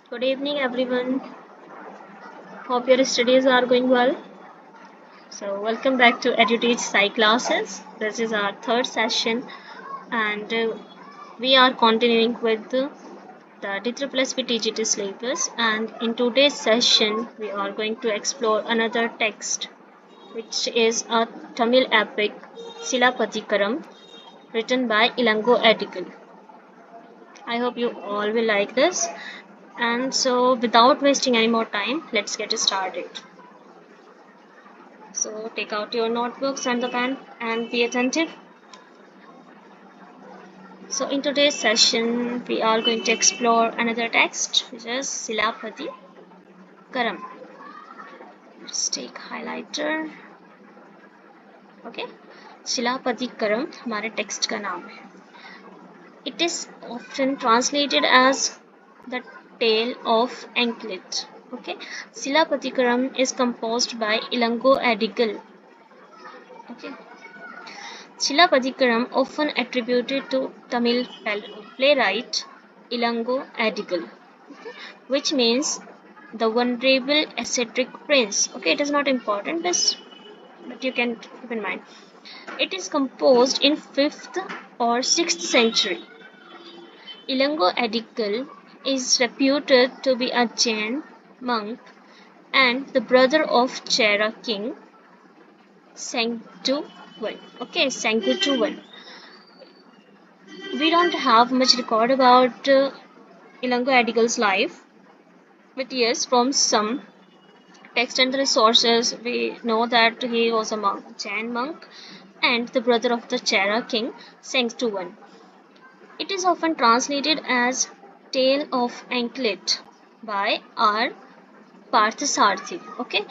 Good evening, everyone. Hope your studies are going well. So, welcome back to EduTeach Sci classes. This is our third session, and we are continuing with the DSSP TGT syllabus. And in today's session, we are going to explore another text, which is a Tamil epic, Silapatikaram, written by Ilango Edigal. I hope you all will like this. And so, without wasting any more time, let's get started. So take out your notebooks and the pen and be attentive. So in today's session, we are going to explore another text, which is Silapati Karam. Let's take highlighter. Okay, Silapati Karam हमारे text का नाम है. It is often translated as the tale of Anklet. Okay, Silapati Karam is composed by Ilango Adigal. Okay, Chilapadikaram, often attributed to Tamil playwright Ilango Adigal, which means the vulnerable ascetic prince. Okay, it is not important, but you can keep in mind. It is composed in 5th or 6th century. Ilango Adigal is reputed to be a Jain monk and the brother of Chera king Sangtuvan. Okay, Sangtuvan. We don't have much record about Ilango Adigal's life, but yes, from some text and resources, we know that he was a monk, Jain monk, and the brother of the Chera king, Sangtuvan. It is often translated as Tale of Anklet by R. Parthasarthi. Okay,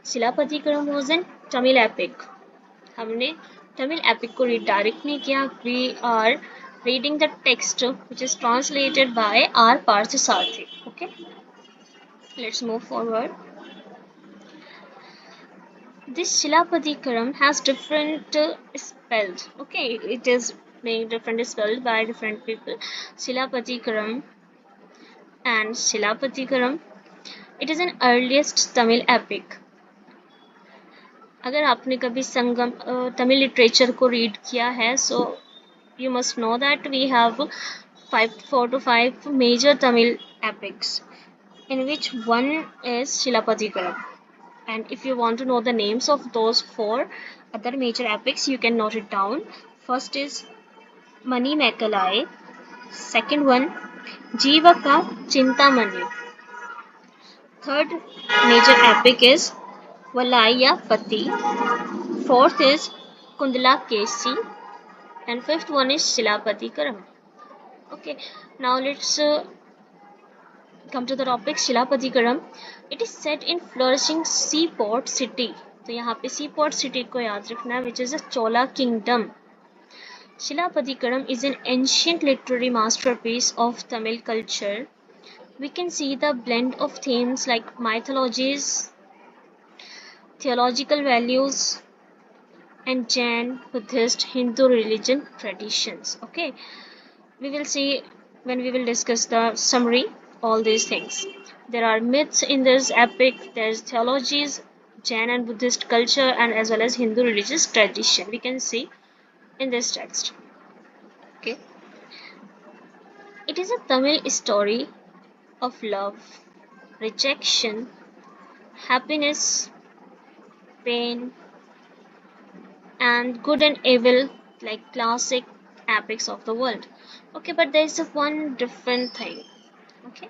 Silapatikaram was an Tamil epic. हमने Tamil epic को read direct नहीं किया. We are reading the text which is translated by R. Parthasarthi. Okay, let's move forward. This Shilapatikaram has different spells. Okay, it is being different spelled by different people. Shilapatikaram and Shilapatikaram. It is an earliest Tamil epic. अगर आपने कभी संगम Tamil literature को read किया है so you must know that we have 4 to 5 major Tamil epics in which one is Shilapatikaram. And if you want to know the names of those 4 other major epics, you can note it down. First is Mani Mekalai. Second one, Jivaka Chintamani. Third major epic is Valaya Pati. Fourth is Kundala Kesi. And fifth one is Shilapati Karam. Okay, now let's come to the topic Shilapati Karam. It is set in flourishing seaport city. तो यहाँ पे seaport city को याद रखना है, which is a Chola kingdom. Shilapatikaram is an ancient literary masterpiece of Tamil culture. We can see the blend of themes like mythologies, theological values, and Jain, Buddhist, Hindu religion traditions. Okay, we will see when we will discuss the summary all these things. There are myths in this epic, there's theologies, Jain and Buddhist culture, and as well as Hindu religious tradition. We can see in this text. Okay, it is a Tamil story of love, rejection, happiness, pain, and good and evil, like classic epics of the world. Okay, but there is a one different thing. Okay,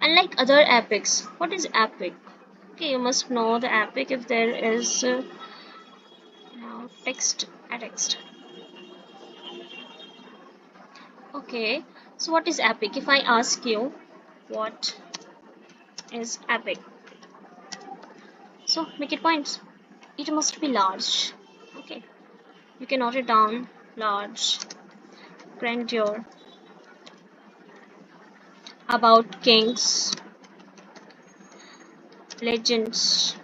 unlike other epics, what is epic? Okay, you must know the epic if there is now text a text. Okay, so what is epic? If I ask you what is epic, so make it points. It must be large. Okay, you can note it down. Large, grandeur, about kings, legends,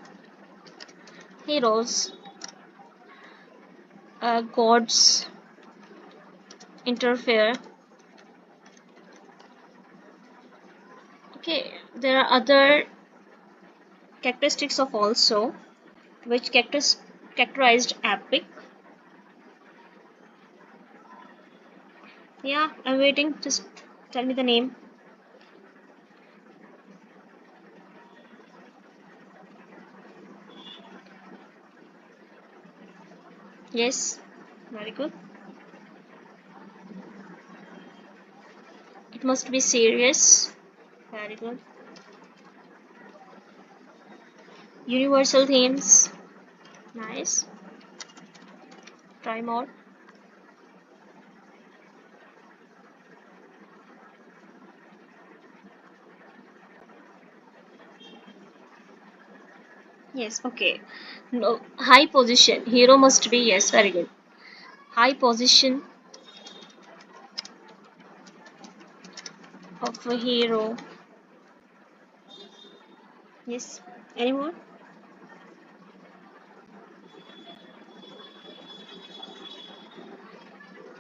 heroes, gods interfere. Okay, there are other characteristics of also which characterized epic. Yeah, I'm waiting. Just tell me the name. Yes, very good. It must be serious. Very good. Universal themes. Nice. Try more. Yes, okay. No, high position. Hero must be, yes, very good. High position of a hero. Yes. Any more?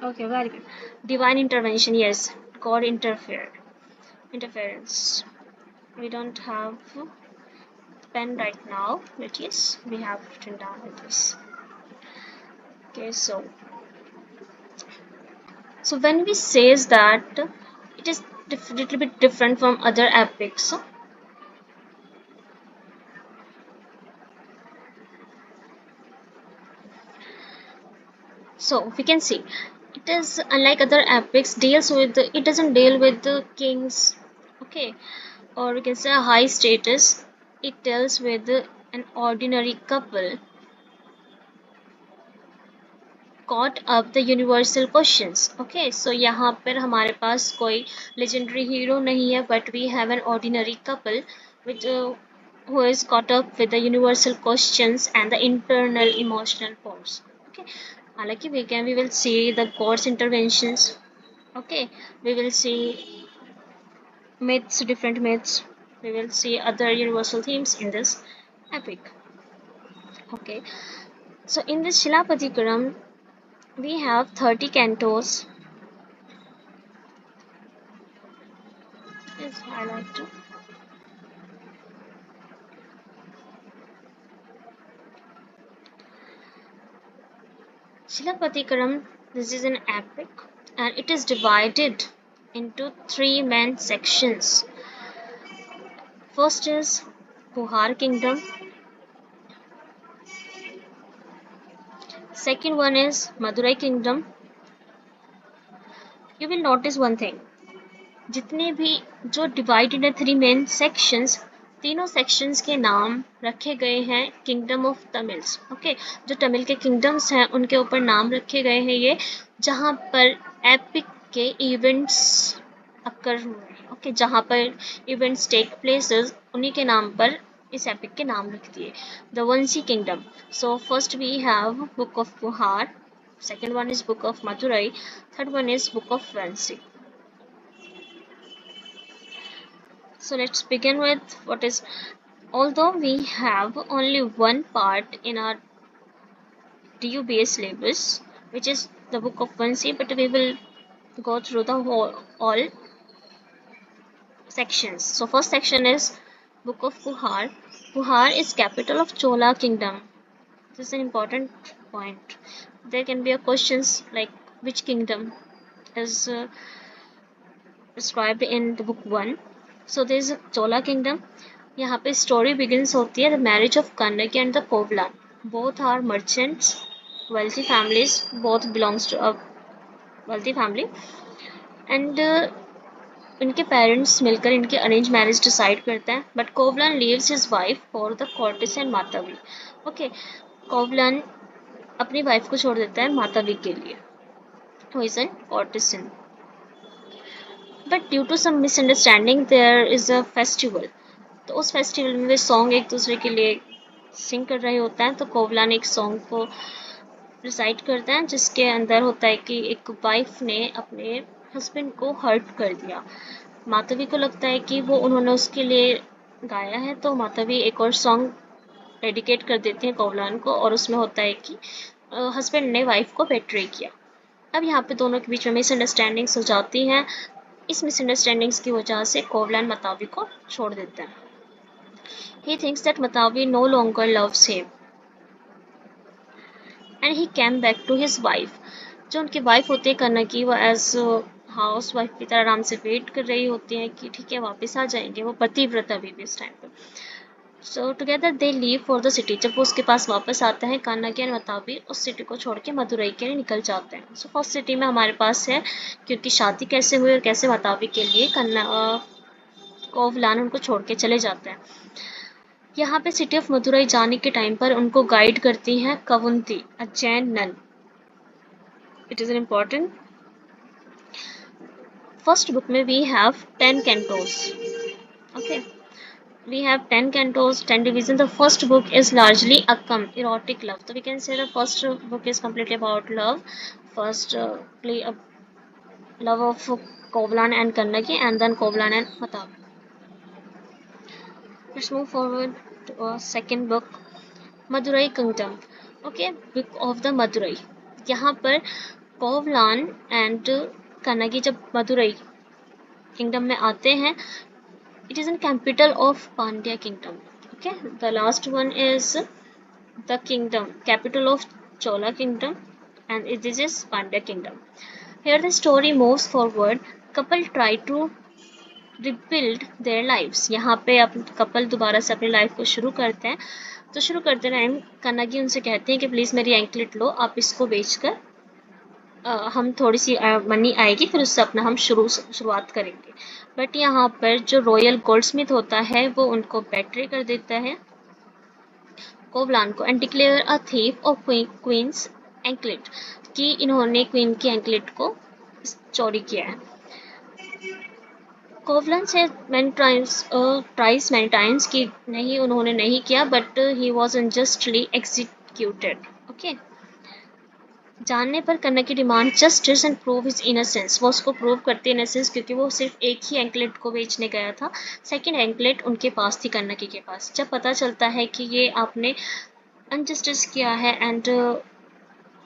Okay, very good. Divine intervention, yes. God interference. We don't have pen right now, but yes, we have written down with this. Okay, so when we says that it is little bit different from other epics. So we can see it is unlike other epics deals with it doesn't deal with the kings, okay, or we can say a high status. It deals with an ordinary couple caught up the universal questions. Okay, so यहाँ पर हमारे पास कोई legendary hero नहीं है, but we have an ordinary couple which who is caught up with the universal questions and the internal emotional force. Okay, हालांकि we will see the god's interventions. Okay, we will see myths, different myths. We will see other universal themes in this epic. Okay, so in this Shilapatikaram, we have 30 cantos. Is highlighted. Shilapatikaram, this is an epic and it is divided into three main sections. First is Puhar Kingdom, second one is Madurai Kingdom. You will notice one thing. जितने भी जो divided है three main sections, तीनों sections के नाम रखे गए हैं किंगडम ऑफ तमिल्स. ओके, जो तमिल के किंगडम्स हैं उनके ऊपर नाम रखे गए हैं ये, जहाँ पर एपिक के इवेंट्स अकर हुए. ओके, जहाँ पर इवेंट्स टेक प्लेसेस उन्हीं के नाम पर इस एपिक के नाम लिख दिए. The Vanji kingdom. So first we have book of Puhar, second one is book of Madurai, third one is book of Vansi. So let's begin with what is, although we have only one part in our DU syllabus, which is the book of Vansi, but we will go through the whole all sections. So first section is book of Puhar. Puhar is capital of Chola kingdom. This is an important point. There can be a questions like which kingdom is described in the book 1. So there is a Chola kingdom. यहाँ पे story begins होती है the marriage of Kannaki and the Kovalan. Both are merchants, wealthy families, both belongs to a wealthy family, and इनके parents मिलकर इनके arrange marriage decide करते हैं. But Kovalan leaves his wife for the courtesan Madhavi. Okay, Kovalan अपनी wife को छोड़ देता है मातावी के लिए, who is an courtesan. But due to some misunderstanding there is a festival. तो उस फेस्टिवल में वे सॉन्ग एक दूसरे के लिए सिंग कर रहे होते हैं. तो कोवलान एक सॉन्ग को रिसाइट करते हैं जिसके अंदर होता है कि एक वाइफ ने अपने हस्बैंड को हर्ट कर दिया. माधवी को लगता है कि वो उन्होंने उसके लिए गाया है, तो माधवी एक और सॉन्ग डेडिकेट कर देती हैं कोवलान को, और उसमें होता है कि हस्बैंड ने वाइफ को बेट्रे किया. अब यहाँ पे दोनों के बीच में मिसअंडरस्टैंडिंग्स हो जाती हैं. इस मिसअंडरस्टैंडिंग्स की वजह से कोवलान मतावी को छोड़ देते हैं. He thinks that Matavi no longer loves him and he came back to his wife. जो उनकी वाइफ होती है कनकी, वो एज हाउस वाइफ की तरह आराम से वेट कर रही होती है कि ठीक है वापस आ जाएंगे. वो पतिव्रता भी इस टाइम पर. सो together they leave for the city. जब वो उसके पास वापस आता है कानाकी एंड मतावी उस सिटी को छोड़ के मदुरई के लिए निकल जाते हैं. सो फर्स्ट सिटी में हमारे पास है क्योंकि शादी कैसे हुई और कैसे मतावी के लिए कोवलान उनको छोड़ के चले जाते हैं. यहाँ पे सिटी ऑफ मदुरई जाने के टाइम पर उनको गाइड करती हैं Kavunti, a Jain nun. It is an important. First book में we have 10 cantos. Okay, we have 10 cantos, 10 divisions. The first book is largely a erotic love. So we can say the first book is completely about love. First play a love of Kovlan and Kannaki and then Kovlan and Matavi. Let's move forward to a second book, Madurai Kingdom. Okay, book of the Madurai. यहाँ पर कोवलान and Kannagi जब Madurai kingdom में आते हैं, it is in capital of Pandya kingdom. Okay, the last one is the kingdom capital of Chola kingdom and this is Pandya kingdom. Here the story moves forward. Couple try to rebuild their lives. यहाँ पे अब couple दोबारा से अपनी life को शुरू करते हैं. तो शुरू करते टाइम कन्नगी उनसे कहते हैं कि प्लीज़ मेरी एंकलेट लो, आप इसको बेचकर हम थोड़ी सी मनी आएगी, फिर उससे अपना हम शुरुआत करेंगे. बट यहाँ पर जो रॉयल गोल्डस्मिथ होता है वो उनको बेट्रे कर देता है कोवलान को and declare a thief of queen's anklet कि इन्होंने क्वीन की एंकलेट को चोरी किया है. कोवलान से ट्राइज मैनी टाइम्स कि नहीं उन्होंने नहीं किया, but he was unjustly executed. Okay, जानने पर करने की demand justice and prove his innocence. वो उसको प्रूव करती है इनोसेंस क्योंकि वो सिर्फ एक ही एंकलेट को बेचने गया था. सेकंड एंकलेट उनके पास थी कन्नकी के पास. जब पता चलता है कि ये आपने अनजस्टिस किया है एंड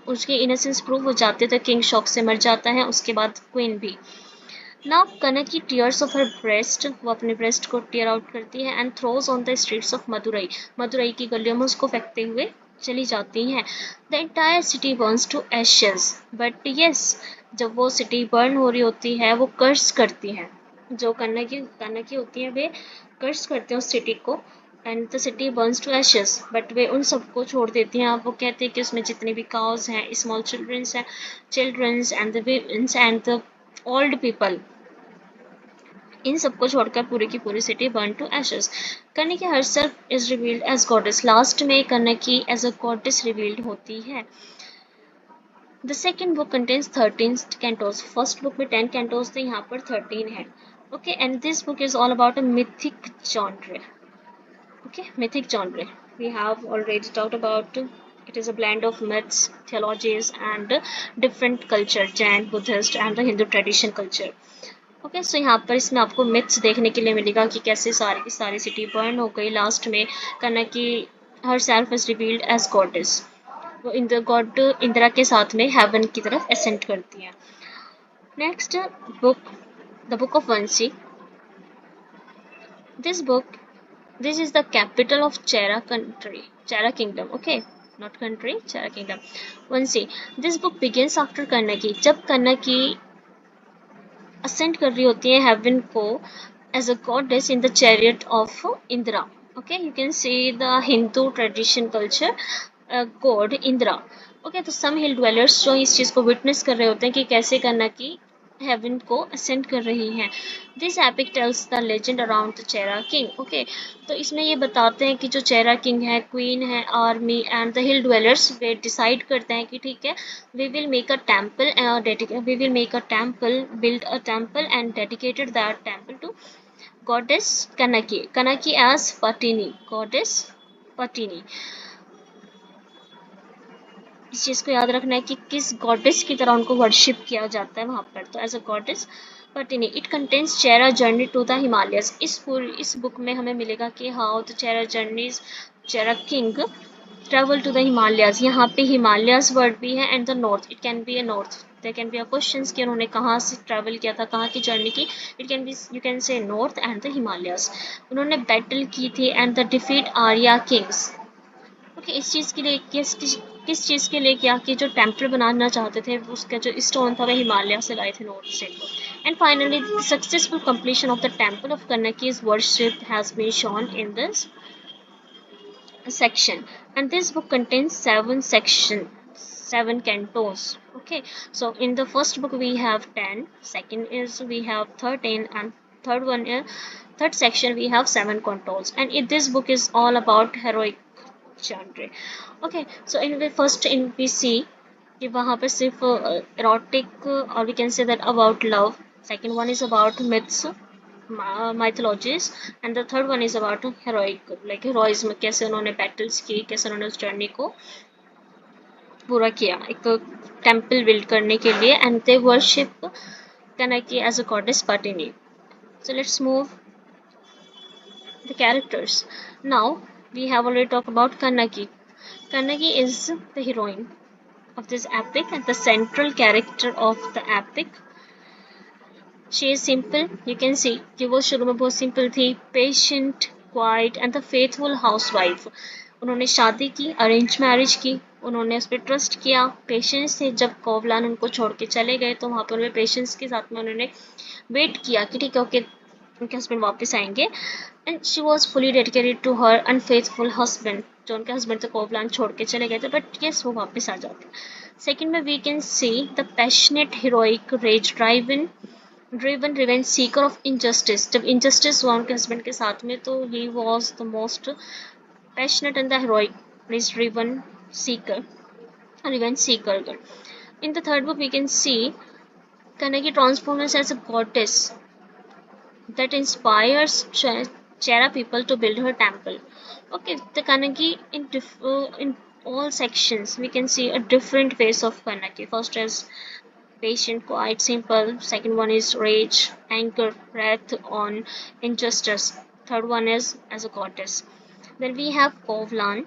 उसके इनोसेंस प्रूव हो जाते तो किंग शॉक से मर जाता है, उसके बाद क्वीन भी. Now Kannaki tears off her breast, वो अपने ब्रेस्ट को टीयर आउट करती है and throws on the streets of Madurai. Madurai की गलियों में उसको फेंकते हुए चली जाती हैं. The entire city burns to ashes. But yes, जब वो सिटी बर्न हो रही होती है वो कर्स करती हैं. जो कन्नकी होती है वे कर्स करते हैं उस सिटी को and the city burns to ashes. But वे उन सबको छोड़ देती हैं. वो कहते हैं कि उसमें जितने भी काउज हैं, small childrens and the womens and the old people, इन सबको छोड़कर पूरी की पूरी city burn to ashes. Kannaki herself is revealed as goddess. लास्ट में Kannaki as a goddess revealed होती है. The second book contains 13 cantos. First book में 10 कैंटोस थे, यहाँ पर 13 है. Okay, and this book is all about a mythic genre. Okay, mythic genre we have already talked about. It is a blend of myths, theologies and different culture, Jain, Buddhist and the Hindu tradition culture. Okay, so यहाँ पर इसमें आपको myths देखने के लिए मिलेगा कि कैसे सारी की सारी सिटी बर्न हो गई. लास्ट में Kannaki herself is revealed as goddess. वो गॉड इंदिरा के साथ में हेवन की तरफ असेंड करती है. Next book, the book of Vanchi. This is the capital of Chera kingdom. Okay, not country, Chera kingdom. Vanchi. This book begins after Kannaki. जब कन्नकी असेंड कर रही होती है हेवन को as a goddess in the chariot of Indra. Okay, you can see the Hindu tradition culture, god Indra. Okay, तो some hill dwellers जो इस चीज़ को विटनेस कर रहे होते हैं कि कैसे कन्नकी हेवन को असेंड कर रही हैं. This epic tells the legend around the Chera king. Okay, तो इसमें ये बताते हैं कि जो चेरा किंग है, क्वीन है, army and the hill dwellers way decide करते हैं कि ठीक है we will make a temple build a temple and dedicated that temple to goddess Kanaki as Patini, goddess Patini. इस चीज़ को याद रखना है कि किस गॉडेस की तरह उनको वर्शिप किया जाता है वहाँ पर. तो as a goddess Pattini. It contains Chera journey to the Himalayas. इस बुक में हमें मिलेगा कि how the Chera king travel to the Himalayas. यहाँ पे हिमालयस वर्ड भी है and the north. It can be a north there can be a questions कि उन्होंने कहाँ से ट्रैवल किया था, कहाँ की जर्नी की. It can B, you can say north and the Himalayas. उन्होंने बैटल की थी and the defeat Arya Kings. Okay, इस चीज़ के लिए किस चीज़ के लिए किया कि जो टेम्पल बनाना चाहते थे उसका जो स्टोन था वह हिमालय से लाए थे, नॉर्थ से. And finally successful completion of the temple of Kannaki's worship has been shown in this section. And this book contains 7 sections, 7 cantos. Okay, so in the first book we have 10, second is we have 13, and third one is third section we have 7 cantos. And this book is all about heroic genre. Okay, so in the first in we see कि वहाँ पे सिर्फ erotic or we can say that about love. Second one is about myths, mythologies, and the third one is about heroic, like heroism, कैसे उन्होंने battles की, कैसे उन्होंने उस journey को पूरा किया एक temple build करने के लिए. And they worship Kanaki as a goddess Patini. So let's move the characters. Now we have already talked about Kanaki. Kanaki is the heroine of this epic and the central character of the epic. She is simple. You can see कि वो शुरू में बहुत simple थी, patient, quiet and the faithful housewife. उन्होंने शादी की, arrange marriage की, उन्होंने उस पर ट्रस्ट किया, पेशेंस थे. जब कोवलान उनको छोड़ के चले गए तो वहाँ पर उन्होंने पेशेंस के साथ में उन्होंने वेट किया कि ठीक है ओके उनके हस्बैंड वापस आएंगे. And she was fully dedicated to her unfaithful husband. जो उनके हस्बैंड थे कोवलान छोड़ के चले गए थे, बट यस वो वापस आ जाते. सेकेंड में we can see the passionate heroic rage driven revenge seeker of injustice. जब इनजस्टिस हुआ उनके हस्बैंड के साथ में तो he was the most passionate and the heroic rage driven seeker, revenge seeker. In the third book, we can see Kanaki transforms as a goddess that inspires Chera people to build her temple. Okay, the Kanaki in all sections we can see a different face of Kanaki. First is patient, quiet, simple. Second one is rage, anger, wrath on injustice. Third one is as a goddess. Then we have Kovlan.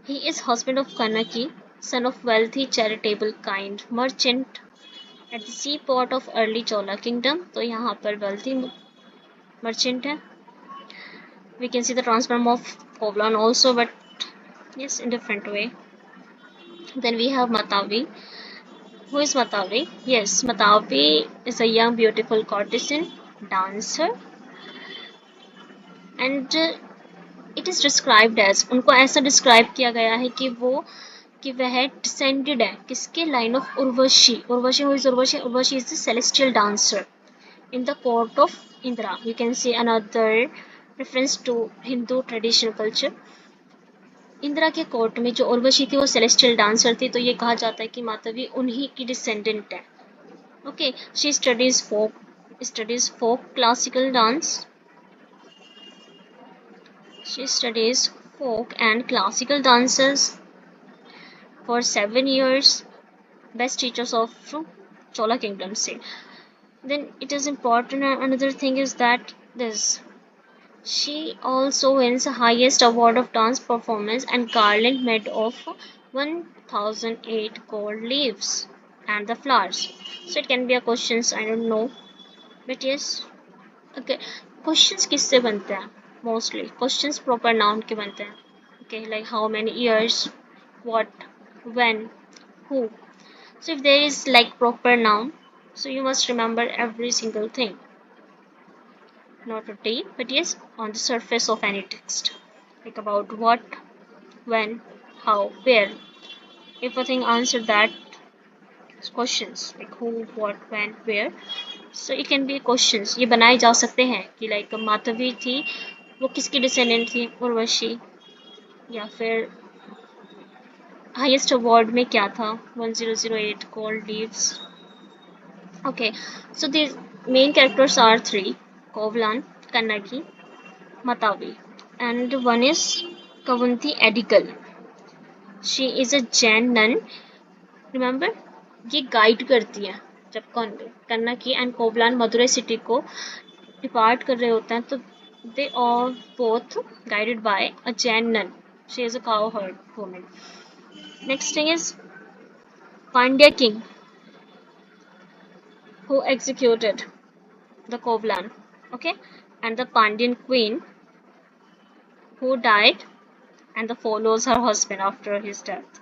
He is husband of Kanaki, son of wealthy, charitable, kind merchant at the seaport of early Chola kingdom. तो यहाँ पर wealthy merchant है. We can see the transform of Kovlan also, but yes, in different way. Then we have Matavi. Who is Matavi? Yes, Matavi is a young, beautiful courtesan, dancer, and it is described as उनको ऐसा describe किया गया है कि वो कि वह descended है किसके line of Urvashi. Urvashi who is Urvashi? Urvashi is the celestial dancer in the court of Indra. You can see another reference to Hindu traditional culture. Indira के कोर्ट में जो उर्वशी थी वो सेलेस्टियल डांसर थी, तो ये कहा जाता है कि माधवी उन्हीं की डिसेंडेंट है. Okay, she studies folk classical dance. She studies folk and classical dances for 7 years. Best teachers of Chola kingdom से. Then it is important, another thing is that this she also wins the highest award of dance performance and garland made of 1008 gold leaves and the flowers. So it can be a questions, I don't know, but yes. Okay, questions किससे बनते हैं? Mostly questions proper noun के बनते हैं. Okay, like how many years, what, when, who. So if there is like proper noun, so you must remember every single thing. Not a deep, but yes, on the surface of any text. Like about what, when, how, where. If a thing answer that questions, like who, what, when, where, so it can be questions. ये बनाए जा सकते हैं कि like Madhavi थी वो किसकी descendant थी, उर्वशी, या फिर highest award में क्या था, 1008 gold leaves. Okay, so the main characters are three: Kovlan, Kannagi, Matavi, and one is Kavanti Adigal. She is a Jain nun. Remember, ये गाइड करती है जब कन्नकी एंड कोवलान मदुरई सिटी को डिपार्ट कर रहे होते हैं तो they are both guided by a Jain nun. She is a cowherd woman. Next thing is Pandya king. who executed the Kovlan, okay, and the Pandyan queen who died and the follows her husband after his death.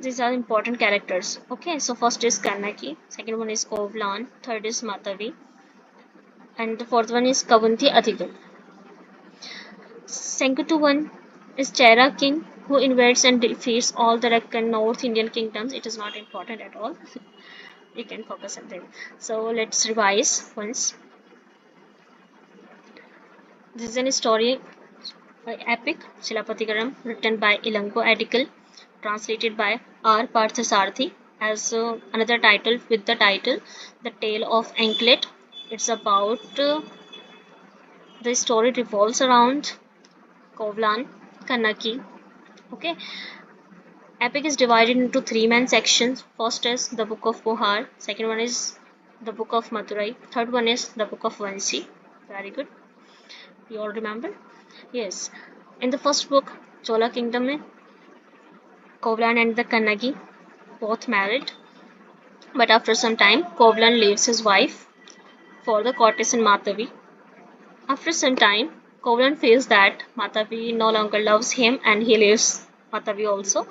These are important characters. Okay, so first is Kannaki, second one is Kovlan, third is Matavi, and the fourth one is Kavanti Adhigal. Senkutu one is Chera king who invades and defeats all the Deccan North Indian kingdoms. It is not important at all. We can focus on them. So let's revise once. This is an story epic Shilapatikaram written by Ilango Adigal, translated by R. Parthasarathi as another title with the title The Tale of Anklet. It's about the story revolves around Kovlan, Kanaki. Okay, epic is divided into three main sections. First is the Book of Pohar, second one is the Book of Madurai, third one is the Book of Vansi. Very good. You all remember? Yes. In the first book, Chola Kingdom में Kovlan and the Kannagi both married, but after some time, Kovlan leaves his wife for the courtesan Matavi. After some time, Kovlan feels that Matavi no longer loves him and he leaves Matavi also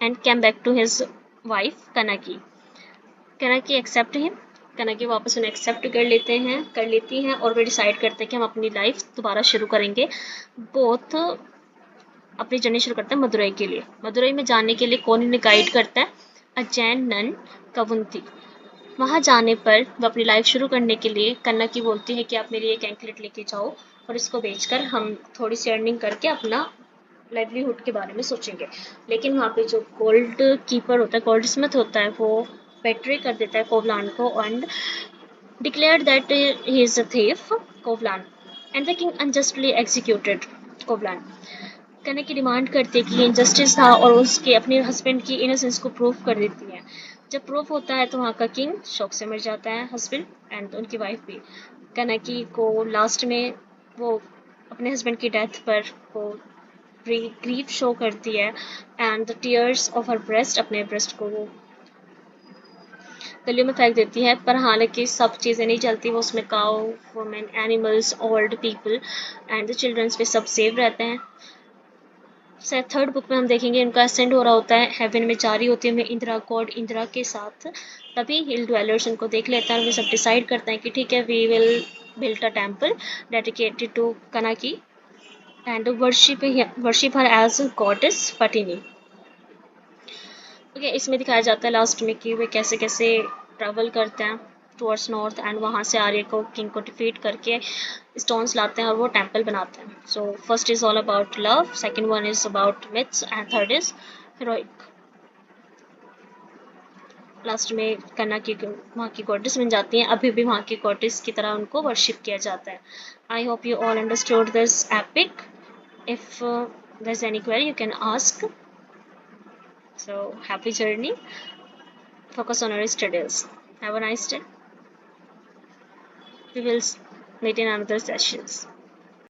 and came back to his wife Kanaki. Kanaki accept him. Kanaki वापस उन्हें accept कर लेती हैं और वे decide करते हैं कि हम अपनी लाइफ दोबारा शुरू करेंगे. बोथ अपनी जर्नी शुरू करते हैं मदुरई के लिए. मदुरई में जाने के लिए कौन इन्हें गाइड करता है? अ जैन नन कवंती. वहां जाने पर वो अपनी लाइफ शुरू करने के लिए कन्ना की बोलती है कि आप मेरी एक एंकलेट लेके जाओ और इसको बेचकर हम थोड़ी सी अर्निंग करके अपना लाइवलीहुड के बारे में सोचेंगे. लेकिन वहाँ पे जो गोल्ड कीपर होता है, गोल्ड स्मिथ होता है, वो बेट्रे कर देता है कोवलान को and declared that he is a thief Kovalan and the king unjustly executed Kovalan. करने की डिमांड करती है कि ये इनजस्टिस था और उसके अपने हस्बैंड की इनोसेंस को प्रूव कर देती है. जब प्रूफ होता है तो वहाँ का किंग शौक से मर जाता है, हस्बैंड एंड उनकी वाइफ भी. कनकी को लास्ट में वो अपने हस्बैंड की डेथ पर वो ग्रीफ शो करती है and the tears off her breast, अपने ब्रेस्ट को वो गलियों में फेंक देती है. पर हालांकि सब चीज़ें नहीं चलती, वो उसमें cow, women, animals, old people and the childrens पे सब सेव रहते हैं. थर्ड बुक में हम देखेंगे इनका असेंड हो रहा होता है, हेवन में जा रही होती है इंदिरा, गॉड इंदिरा के साथ. तभी हिल ड्वेलर्स इनको देख लेते हैं और वे सब डिसाइड करते हैं कि ठीक है, we will build a temple dedicated to Kannaki and worship her as goddess Pattini. Okay, इसमें दिखाया जाता है लास्ट में कि वे कैसे कैसे ट्रैवल करते हैं टुवर्ड्स नॉर्थ एंड वहाँ से आर्य को किंग को डिफीट करके स्टोन्स लाते हैं और वो टेम्पल बनाते हैं. So first is all about love, second one is about myths and third is heroic. Last में कन्ना की वहाँ की गॉडेस बन जाती हैं. अभी भी वहाँ की गॉडेस की तरह उनको वर्शिप किया जाता है. I hope you all understood this epic. If there is any query you can ask. So happy journey. Focus on your studies. Have a nice day. We will meet in another sessions.